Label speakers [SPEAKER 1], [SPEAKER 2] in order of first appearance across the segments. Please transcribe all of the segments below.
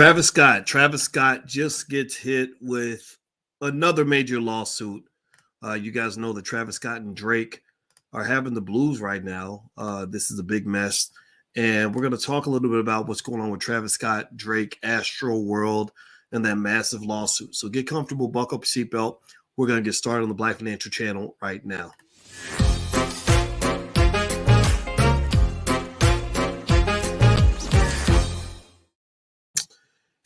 [SPEAKER 1] Travis Scott. Travis Scott just gets hit with another major lawsuit. You guys know that Travis Scott and Drake are having the blues right now. This is a big mess. And we're going to talk a little bit about what's going on with Travis Scott, Drake, Astroworld, and that massive lawsuit. So get comfortable, buckle up your seatbelt. We're going to get started on the Black Financial Channel right now.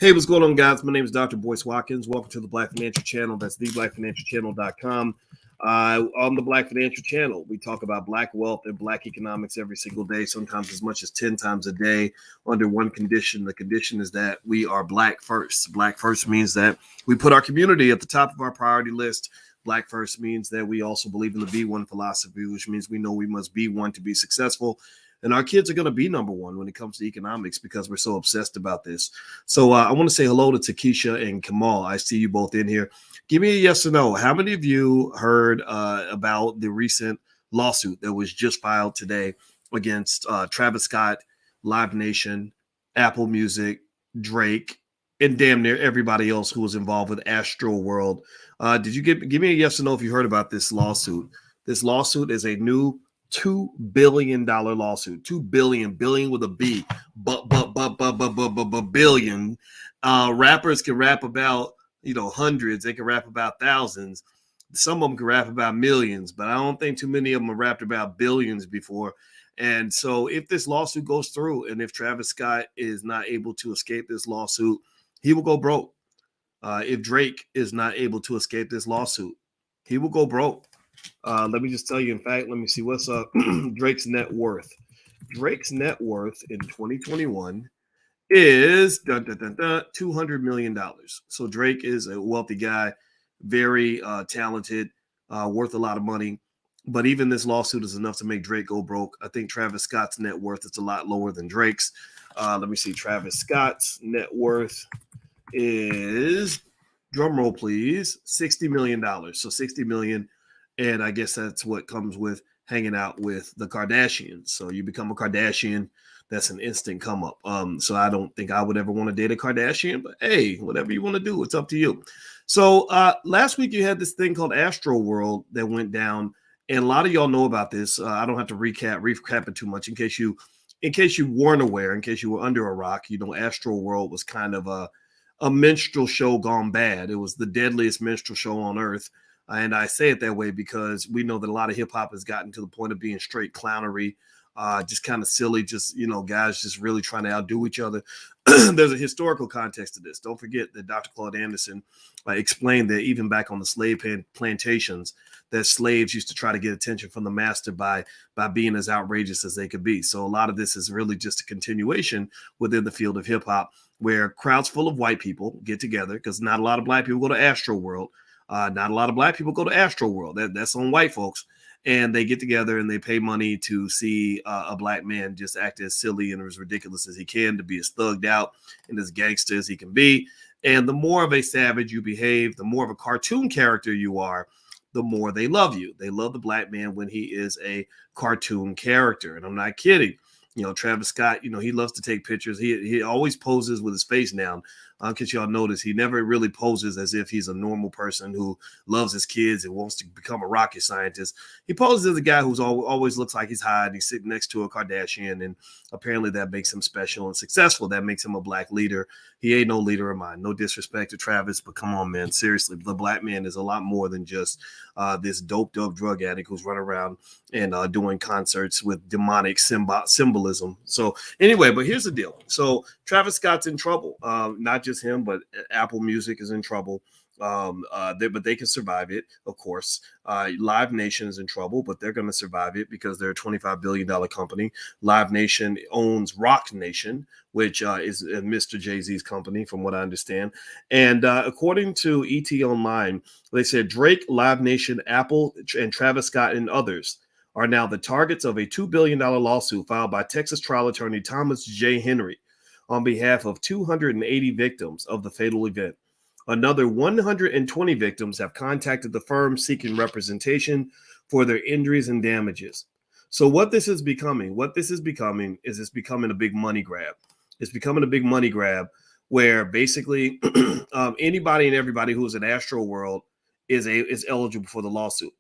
[SPEAKER 1] Hey, what's going on, guys? My name is Dr. Boyce Watkins. Welcome to the Black Financial Channel. That's theblackfinancialchannel.com. On the Black Financial Channel, we talk about Black wealth and Black economics every single day, sometimes as much as 10 times a day, under one condition. The condition is that we are Black first. Black first means that we put our community at the top of our priority list. Black first means that we also believe in the Be One philosophy, which means we know we must be one to be successful. And our kids are going to be number one when it comes to economics because we're so obsessed about this. So I want to say hello to Takesha and Kamal. I see you both in here. Give me a yes or no. How many of you heard about the recent lawsuit that was just filed today against Travis Scott, Live Nation, Apple Music, Drake, and damn near everybody else who was involved with Astroworld? Did you give me a yes or no if you heard about this lawsuit? This lawsuit is a new $2 billion lawsuit. Billion with a B, billion. Rappers can rap about, hundreds. They can rap about thousands. Some of them can rap about millions, but I don't think too many of them have rapped about billions before. And so if this lawsuit goes through, and if Travis Scott is not able to escape this lawsuit, he will go broke. If Drake is not able to escape this lawsuit, he will go broke. Let me just tell you, in fact, let me see what's Drake's net worth. Drake's net worth in 2021 is $200 million. So Drake is a wealthy guy, very talented, worth a lot of money. But even this lawsuit is enough to make Drake go broke. I think Travis Scott's net worth is a lot lower than Drake's. Let me see. Travis Scott's net worth is, drum roll please, $60 million. So $60 million. And I guess that's what comes with hanging out with the Kardashians. So you become a Kardashian, that's an instant come up. So I don't think I would ever want to date a Kardashian, but hey, whatever you want to do, it's up to you. So last week you had this thing called Astroworld that went down, and a lot of y'all know about this. I don't have to recap it too much in case you weren't aware, in case you were under a rock. Astroworld was kind of a minstrel show gone bad. It was the deadliest minstrel show on earth. And I say it that way because we know that a lot of hip hop has gotten to the point of being straight clownery, just kind of silly, just, guys just really trying to outdo each other. There's a historical context to this. Don't forget that Dr. Claude Anderson explained that even back on the slave plantations, that slaves used to try to get attention from the master by being as outrageous as they could be. So a lot of this is really just a continuation within the field of hip hop, where crowds full of white people get together, because not a lot of Black people go to Astroworld. Not a lot of Black people go to Astroworld. That's on white folks. And they get together and they pay money to see a Black man just act as silly and as ridiculous as he can, to be as thugged out and as gangster as he can be. And the more of a savage you behave, the more of a cartoon character you are, the more they love you. They love the Black man when he is a cartoon character. And I'm not kidding. Travis Scott, he loves to take pictures. He always poses with his face down. Because y'all notice he never really poses as if he's a normal person who loves his kids and wants to become a rocket scientist. He poses as a guy who's always looks like he's high and he's sitting next to a Kardashian, and apparently that makes him special and successful. That makes him a Black leader. He ain't no leader of mine. No disrespect to Travis, but come on, man. Seriously, the Black man is a lot more than just this doped up drug addict who's running around and doing concerts with demonic symbolism. So anyway, but here's the deal. So Travis Scott's in trouble. Not just him, but Apple Music is in trouble. But they can survive it, of course. Live Nation is in trouble, but they're going to survive it because they're a $25 billion company. Live Nation owns Rock Nation, which is Mr. Jay-Z's company, from what I understand. And according to ET Online, they said Drake, Live Nation, Apple, and Travis Scott and others are now the targets of a $2 billion lawsuit filed by Texas trial attorney Thomas J. Henry on behalf of 280 victims of the fatal event. Another 120 victims have contacted the firm seeking representation for their injuries and damages. So what this is becoming, it's becoming a big money grab. It's becoming a big money grab where basically anybody and everybody who's an Astroworld is eligible for the lawsuit.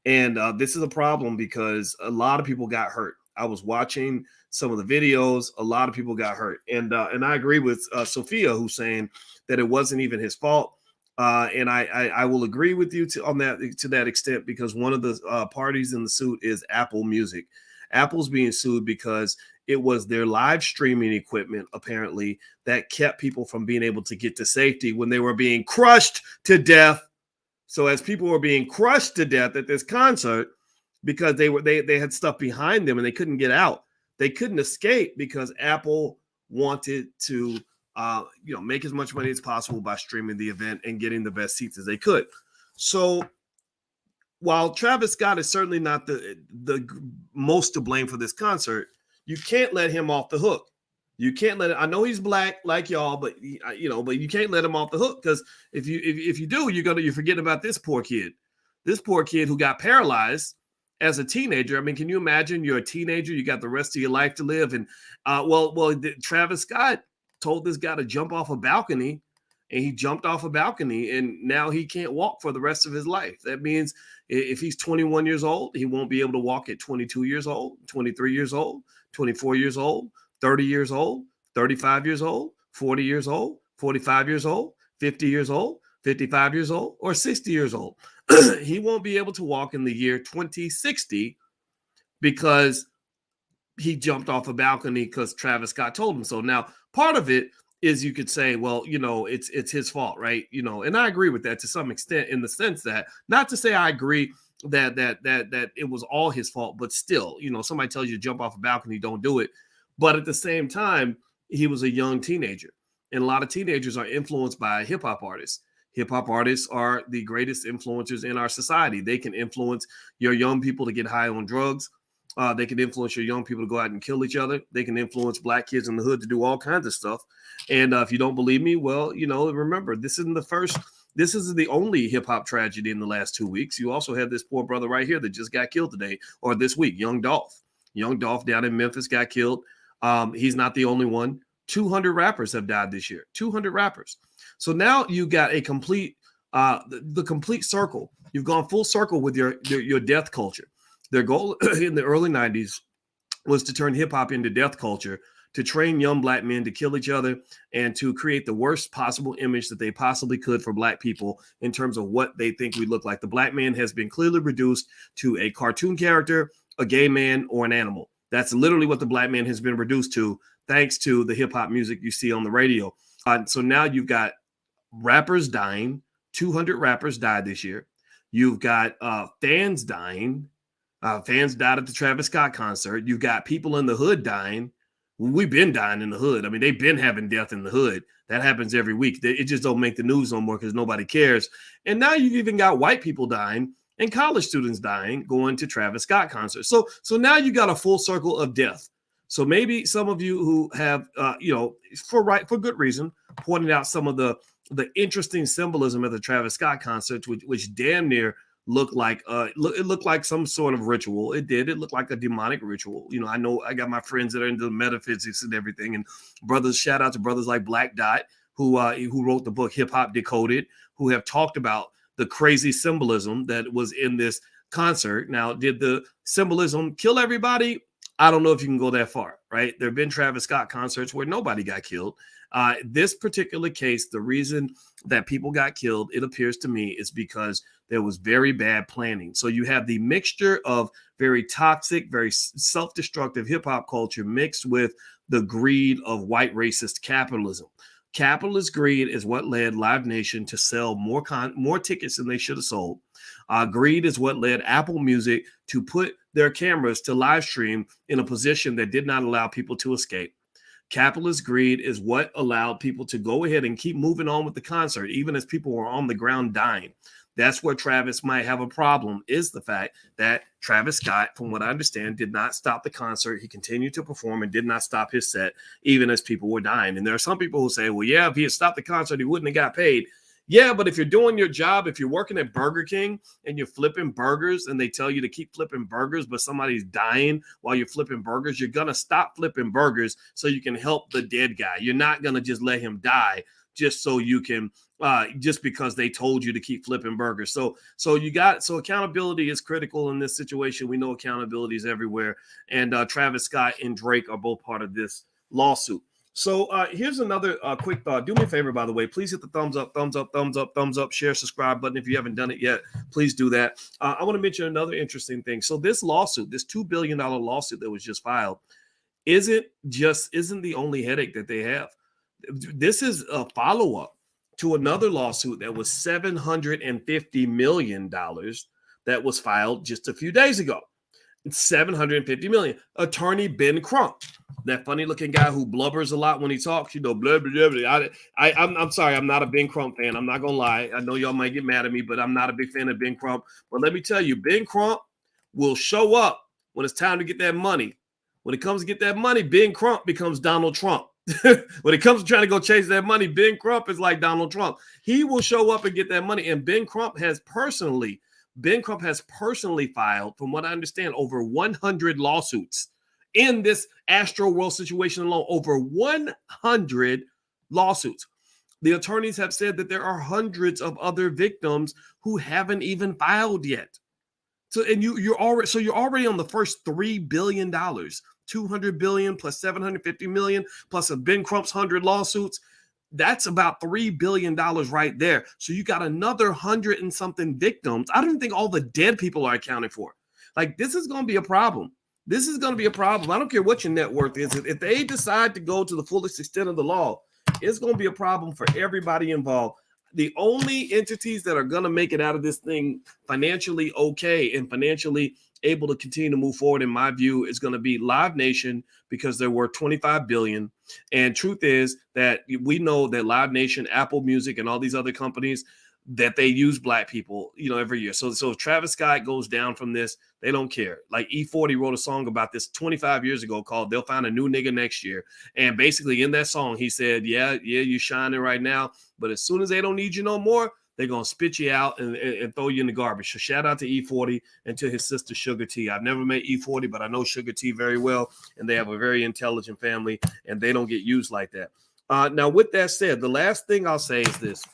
[SPEAKER 1] And this is a problem because a lot of people got hurt. I was watching some of the videos. A lot of people got hurt, and I agree with Sophia, who's saying that it wasn't even his fault. And I will agree with you on that to that extent, because one of the parties in the suit is Apple Music. Apple's being sued because it was their live streaming equipment, apparently, that kept people from being able to get to safety when they were being crushed to death. So as people were being crushed to death at this concert, because they had stuff behind them and they couldn't get out, they couldn't escape because Apple wanted to make as much money as possible by streaming the event and getting the best seats as they could. So while Travis Scott is certainly not the most to blame for this concert, you can't let him off the hook. You can't let it. I know he's black like y'all, but but you can't let him off the hook, because if you do, you forget about this poor kid who got paralyzed as a teenager. I mean, can you imagine? You're a teenager, you got the rest of your life to live, and Travis Scott told this guy to jump off a balcony, and he jumped off a balcony, and now he can't walk for the rest of his life. That means if he's 21 years old, he won't be able to walk at 22 years old, 23 years old, 24 years old, 30 years old, 35 years old, 40 years old, 45 years old, 50 years old, 55 years old, or 60 years old. He won't be able to walk in the year 2060 because he jumped off a balcony because Travis Scott told him so. Now, part of it is, you could say, well, it's his fault, right? And I agree with that to some extent, in the sense that, not to say I agree that it was all his fault, but still, somebody tells you to jump off a balcony, don't do it. But at the same time, he was a young teenager, and a lot of teenagers are influenced by hip hop artists. Hip hop artists are the greatest influencers in our society. They can influence your young people to get high on drugs. They can influence your young people to go out and kill each other. They can influence black kids in the hood to do all kinds of stuff. And if you don't believe me, well, remember, this isn't the only hip hop tragedy in the last 2 weeks. You also have this poor brother right here that just got killed today, or this week, Young Dolph. Young Dolph down in Memphis got killed. He's not the only one. 200 rappers have died this year. 200 rappers. So now you got a complete, the complete circle. You've gone full circle with your death culture. Their goal in the early 90s was to turn hip hop into death culture, to train young black men to kill each other, and to create the worst possible image that they possibly could for black people in terms of what they think we look like. The black man has been clearly reduced to a cartoon character, a gay man, or an animal. That's literally what the black man has been reduced to, thanks to the hip hop music you see on the radio. So now you've got rappers dying. 200 rappers died this year. You've got fans dying. Fans died at the Travis Scott concert. You've got people in the hood dying. We've been dying in the hood. I mean, they've been having death in the hood. That happens every week. It just don't make the news no more because nobody cares. And now you've even got white people dying and college students dying going to Travis Scott concerts. So now you got a full circle of death. So maybe some of you who have, for good reason, pointed out some of the interesting symbolism at the Travis Scott concert, which damn near looked like it looked like some sort of ritual. It did. It looked like a demonic ritual. I know I got my friends that are into metaphysics and everything, and brothers. Shout out to brothers like Black Dot, who wrote the book Hip Hop Decoded, who have talked about the crazy symbolism that was in this concert. Now, did the symbolism kill everybody? I don't know if you can go that far, right? There have been Travis Scott concerts where nobody got killed. This particular case, the reason that people got killed, it appears to me, is because there was very bad planning. So you have the mixture of very toxic, very self-destructive hip hop culture mixed with the greed of white racist capitalism. Capitalist greed is what led Live Nation to sell more tickets than they should have sold. Greed is what led Apple Music to put their cameras to live stream in a position that did not allow people to escape. Capitalist greed is what allowed people to go ahead and keep moving on with the concert, even as people were on the ground dying. That's where Travis might have a problem, is the fact that Travis Scott, from what I understand, did not stop the concert. He continued to perform and did not stop his set, even as people were dying. And there are some people who say, well, yeah, if he had stopped the concert, he wouldn't have got paid. Yeah, but if you're doing your job, if you're working at Burger King and you're flipping burgers and they tell you to keep flipping burgers, but somebody's dying while you're flipping burgers, you're going to stop flipping burgers so you can help the dead guy. You're not going to just let him die just so you can just because they told you to keep flipping burgers. So accountability is critical in this situation. We know accountability is everywhere. And Travis Scott and Drake are both part of this lawsuit. So here's another quick thought. Do me a favor, by the way. Please hit the thumbs up, thumbs up, thumbs up, thumbs up, share, subscribe button. If you haven't done it yet, please do that. I want to mention another interesting thing. So this lawsuit, this $2 billion lawsuit that was just filed, isn't the only headache that they have. This is a follow-up to another lawsuit that was $750 million that was filed just a few days ago. It's $750 million. Attorney Ben Crump, that funny looking guy who blubbers a lot when he talks, blah, blah, blah, blah. I'm sorry, I'm not a Ben Crump fan. I'm not gonna lie. I know y'all might get mad at me, but I'm not a big fan of Ben Crump. But let me tell you, Ben Crump will show up when it's time to get that money. When it comes to get that money, Ben Crump becomes Donald Trump. When it comes to trying to go chase that money, Ben Crump is like Donald Trump. He will show up and get that money. And Ben Crump has personally filed, from what I understand, over 100 lawsuits in this Astroworld situation alone. Over 100 lawsuits. The attorneys have said that there are hundreds of other victims who haven't even filed yet. So, and you're already on the first $3 billion, 200 billion plus 750 million plus a Ben Crump's 100 lawsuits. That's about $3 billion right there. So you got another 100 and something victims. I don't even think all the dead people are accounted for. Like, this is going to be a problem. This is going to be a problem. I don't care what your net worth is. If they decide to go to the fullest extent of the law, it's going to be a problem for everybody involved. The only entities that are going to make it out of this thing financially okay and financially able to continue to move forward, in my view, is going to be Live Nation, because they're worth $25 billion. And truth is that we know that Live Nation, Apple Music, and all these other companies, that they use black people, every year. So if Travis Scott goes down from this, they don't care. Like E40 wrote a song about this 25 years ago called "They'll Find a New Nigga Next Year." And basically in that song, he said, yeah, you're shining right now, but as soon as they don't need you no more, they're going to spit you out and throw you in the garbage. So shout out to E40 and to his sister Sugar T. I've never met E40, but I know Sugar T very well, and they have a very intelligent family, and they don't get used like that. Now, with that said, the last thing I'll say is this.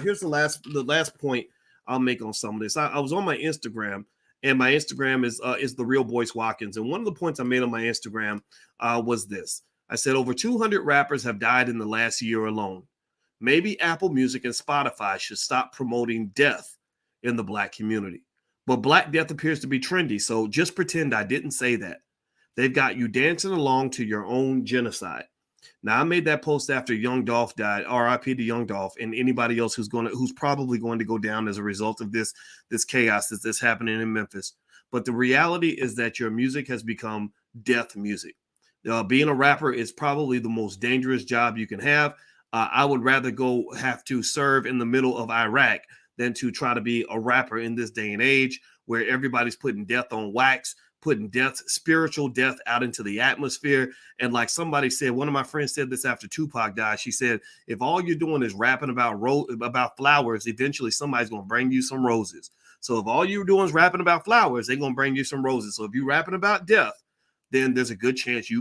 [SPEAKER 1] Here's the last point I'll make on some of this. I was on my Instagram, and my Instagram is the Real Boyce Watkins. And one of the points I made on my Instagram was this. I said over 200 rappers have died in the last year alone. Maybe Apple Music and Spotify should stop promoting death in the black community. But Black death appears to be trendy, so just pretend I didn't say that. They've got you dancing along to your own genocide. Now, I made that post after Young Dolph died, RIP to Young Dolph, and anybody else who's probably going to go down as a result of this chaos that's happening in Memphis. But the reality is that your music has become death music. Being a rapper is probably the most dangerous job you can have. I would rather have to serve in the middle of Iraq than to try to be a rapper in this day and age where everybody's putting death on wax, putting spiritual death out into the atmosphere. And like somebody said, one of my friends said this after Tupac died. She said, if all you're doing is rapping about flowers, eventually somebody's going to bring you some roses. So if all you're doing is rapping about flowers, they're going to bring you some roses. So if you're rapping about death, then there's a good chance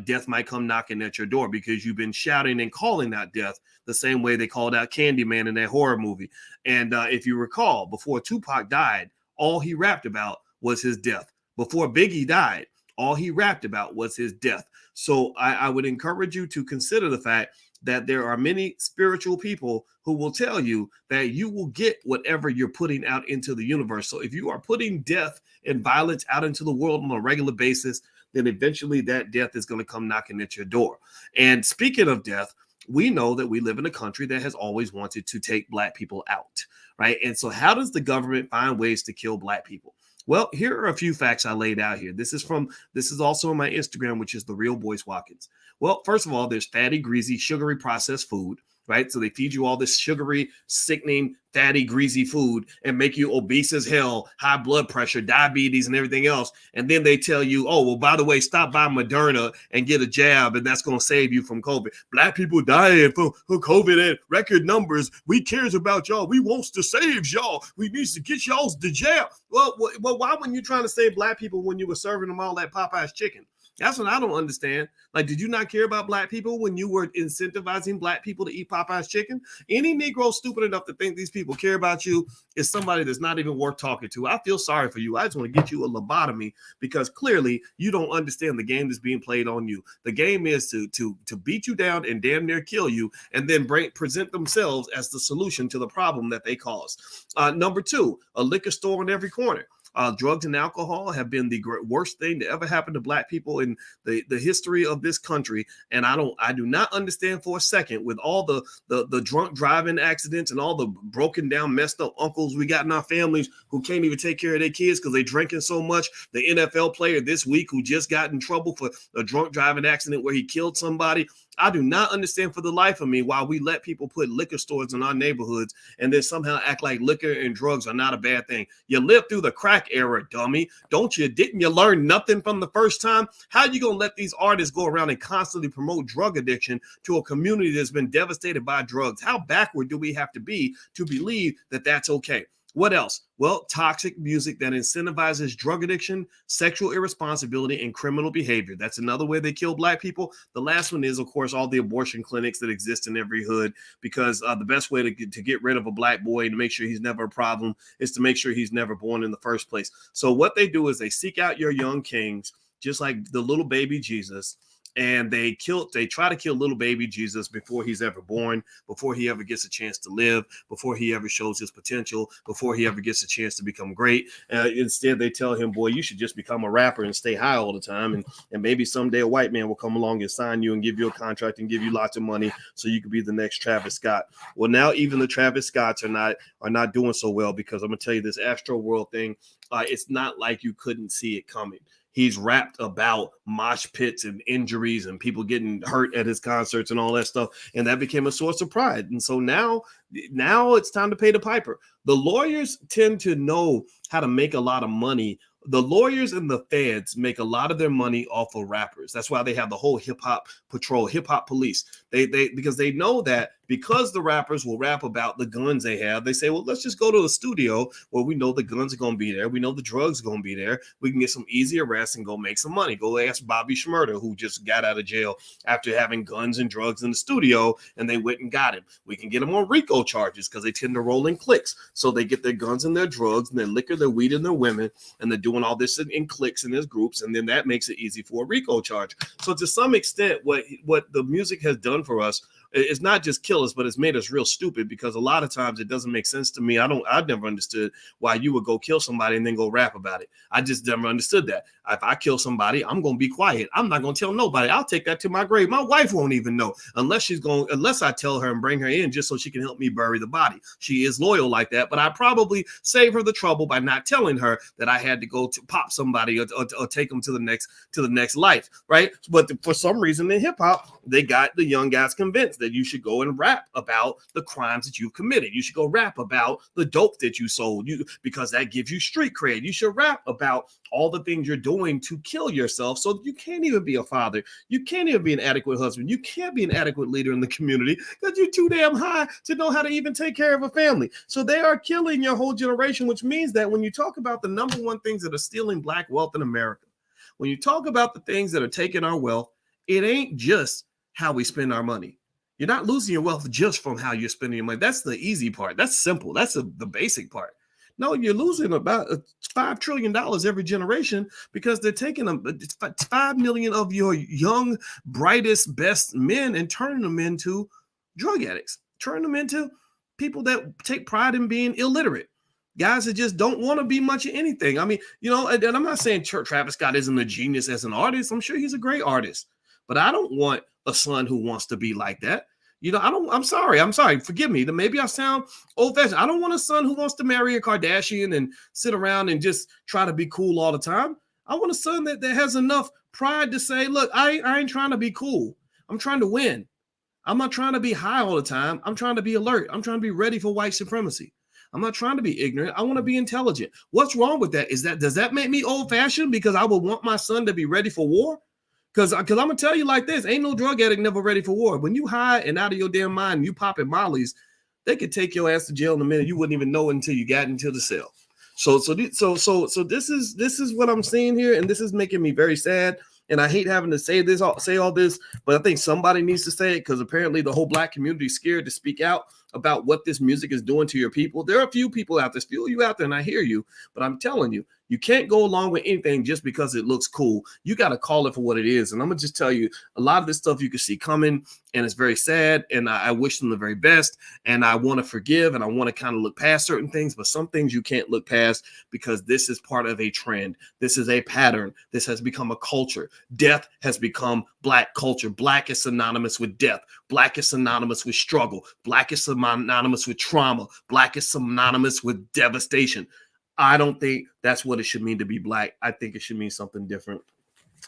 [SPEAKER 1] death might come knocking at your door, because you've been shouting and calling out death the same way they called out Candyman in that horror movie. And if you recall, before Tupac died, all he rapped about was his death. Before Biggie died, all he rapped about was his death. So I would encourage you to consider the fact that there are many spiritual people who will tell you that you will get whatever you're putting out into the universe. So if you are putting death and violence out into the world on a regular basis, then eventually that death is going to come knocking at your door. And speaking of death, we know that we live in a country that has always wanted to take black people out, right? And so how does the government find ways to kill black people? Well, here are a few facts I laid out here. This is also on my Instagram, which is the Real Boyce Watkins. Well, first of all, there's fatty, greasy, sugary processed food, right? So they feed you all this sugary, sickening, fatty, greasy food and make you obese as hell, high blood pressure, diabetes, and everything else. And then they tell you, oh, well, by the way, stop by Moderna and get a jab, and that's going to save you from COVID. Black people dying from COVID at record numbers. We cares about y'all. We wants to save y'all. We needs to get y'all the jab. Well, why weren't you trying to save black people when you were serving them all that Popeye's chicken? That's what I don't understand. Like, did you not care about black people when you were incentivizing black people to eat Popeye's chicken? Any Negro stupid enough to think these people care about you is somebody that's not even worth talking to. I feel sorry for you. I just want to get you a lobotomy because clearly you don't understand the game that's being played on you. The game is to beat you down and damn near kill you, and then present themselves as the solution to the problem that they caused. Number two, a liquor store on every corner. Drugs and alcohol have been the worst thing to ever happen to black people in the history of this country. And I do not understand for a second, with all the drunk driving accidents and all the broken down, messed up uncles we got in our families who can't even take care of their kids because they drinking so much. The NFL player this week who just got in trouble for a drunk driving accident where he killed somebody. I do not understand for the life of me why we let people put liquor stores in our neighborhoods and then somehow act like liquor and drugs are not a bad thing. You lived through the crack era, dummy. Didn't you learn nothing from the first time? How are you going to let these artists go around and constantly promote drug addiction to a community that's been devastated by drugs? How backward do we have to be to believe that that's okay? What else? Well, toxic music that incentivizes drug addiction, sexual irresponsibility, and criminal behavior. That's another way they kill black people. The last one is, of course, all the abortion clinics that exist in every hood, because the best way to get rid of a black boy and to make sure he's never a problem is to make sure he's never born in the first place. So what they do is they seek out your young kings, just like the little baby Jesus, and they try to kill little baby Jesus before he's ever born, before he ever gets a chance to live, before he ever shows his potential, before he ever gets a chance to become great. Instead, they tell him, boy, you should just become a rapper and stay high all the time. And maybe someday a white man will come along and sign you and give you a contract and give you lots of money so you could be the next Travis Scott. Well, now even the Travis Scotts are not doing so well, because I'm going to tell you this Astroworld thing. It's not like you couldn't see it coming. He's rapped about mosh pits and injuries and people getting hurt at his concerts and all that stuff. And that became a source of pride. And so now it's time to pay the piper. The lawyers tend to know how to make a lot of money. The lawyers and the feds make a lot of their money off of rappers. That's why they have the whole hip hop patrol, hip hop police. Because they know that because the rappers will rap about the guns they have, they say, well, let's just go to a studio where we know the guns are going to be there. We know the drugs are going to be there. We can get some easy arrests and go make some money. Go ask Bobby Shmurda, who just got out of jail after having guns and drugs in the studio, and they went and got him. We can get him on RICO charges because they tend to roll in cliques. So they get their guns and their drugs and their liquor, their weed, and their women, and they're doing all this in cliques and there's groups, and then that makes it easy for a RICO charge. So to some extent, what the music has done for us is not just kill us, but it's made us real stupid, because a lot of times it doesn't make sense to me. I've never understood why you would go kill somebody and then go rap about it. I just never understood that. If I kill somebody, I'm going to be quiet. I'm not going to tell nobody. I'll take that to my grave. My wife won't even know unless I tell her and bring her in just so she can help me bury the body. She is loyal like that, but I probably save her the trouble by not telling her that I had to go to pop somebody or take them to the next life, right? But for some reason in hip hop, they got the young guys convinced that you should go and rap about the crimes that you've committed. You should go rap about the dope that you sold, because that gives you street cred. You should rap about all the things you're doing to kill yourself, so you can't even be a father. You can't even be an adequate husband. You can't be an adequate leader in the community because you're too damn high to know how to even take care of a family. So they are killing your whole generation, which means that when you talk about the number one things that are stealing black wealth in America, when you talk about the things that are taking our wealth, it ain't just how we spend our money. You're not losing your wealth just from how you're spending your money. That's the easy part. That's simple. That's the basic part. No, you're losing about $5 trillion every generation because they're taking 5 million of your young, brightest, best men and turning them into drug addicts, turning them into people that take pride in being illiterate. Guys that just don't want to be much of anything. I mean, and I'm not saying Travis Scott isn't a genius as an artist. I'm sure he's a great artist, but I don't want a son who wants to be like that. I'm sorry. Forgive me. Maybe I sound old-fashioned. I don't want a son who wants to marry a Kardashian and sit around and just try to be cool all the time. I want a son that has enough pride to say, look, I ain't trying to be cool. I'm trying to win. I'm not trying to be high all the time. I'm trying to be alert. I'm trying to be ready for white supremacy. I'm not trying to be ignorant. I want to be intelligent. What's wrong with that? Does that make me old fashioned because I would want my son to be ready for war? Because I'm gonna tell you like this: ain't no drug addict never ready for war. When you high and out of your damn mind, and you popping mollies, they could take your ass to jail in a minute. You wouldn't even know it until you got into the cell. So this is what I'm seeing here, and this is making me very sad. And I hate having to say all this, but I think somebody needs to say it because apparently the whole black community is scared to speak out about what this music is doing to your people. There are a few people out there, still you out there, and I hear you, but I'm telling you, you can't go along with anything just because it looks cool. You got to call it for what it is. And I'm going to just tell you, a lot of this stuff you can see coming, and it's very sad. And I wish them the very best. And I want to forgive, and I want to kind of look past certain things, but some things you can't look past because this is part of a trend. This is a pattern. This has become a culture. Death has become black culture. Black is synonymous with death. Black is synonymous with struggle. Black is synonymous with trauma. Black is synonymous with devastation. I don't think that's what it should mean to be black. I think it should mean something different.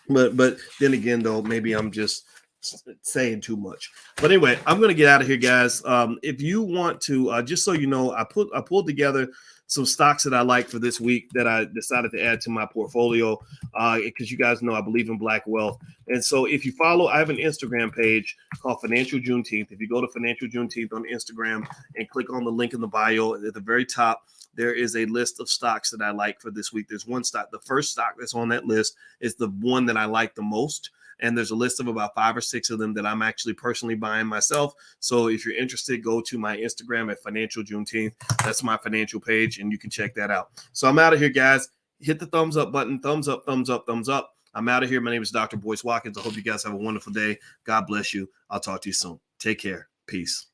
[SPEAKER 1] But then again, though, maybe I'm just saying too much. But anyway, I'm going to get out of here, guys. If you want to, just so you know, I pulled together some stocks that I like for this week that I decided to add to my portfolio because you guys know I believe in black wealth. And so if you follow, I have an Instagram page called Financial Juneteenth. If you go to Financial Juneteenth on Instagram and click on the link in the bio at the very top, there is a list of stocks that I like for this week. There's one stock. The first stock that's on that list is the one that I like the most. And there's a list of about 5 or 6 of them that I'm actually personally buying myself. So if you're interested, go to my Instagram at Financial Juneteenth. That's my financial page, and you can check that out. So I'm out of here, guys. Hit the thumbs up button. Thumbs up, thumbs up, thumbs up. I'm out of here. My name is Dr. Boyce Watkins. I hope you guys have a wonderful day. God bless you. I'll talk to you soon. Take care. Peace.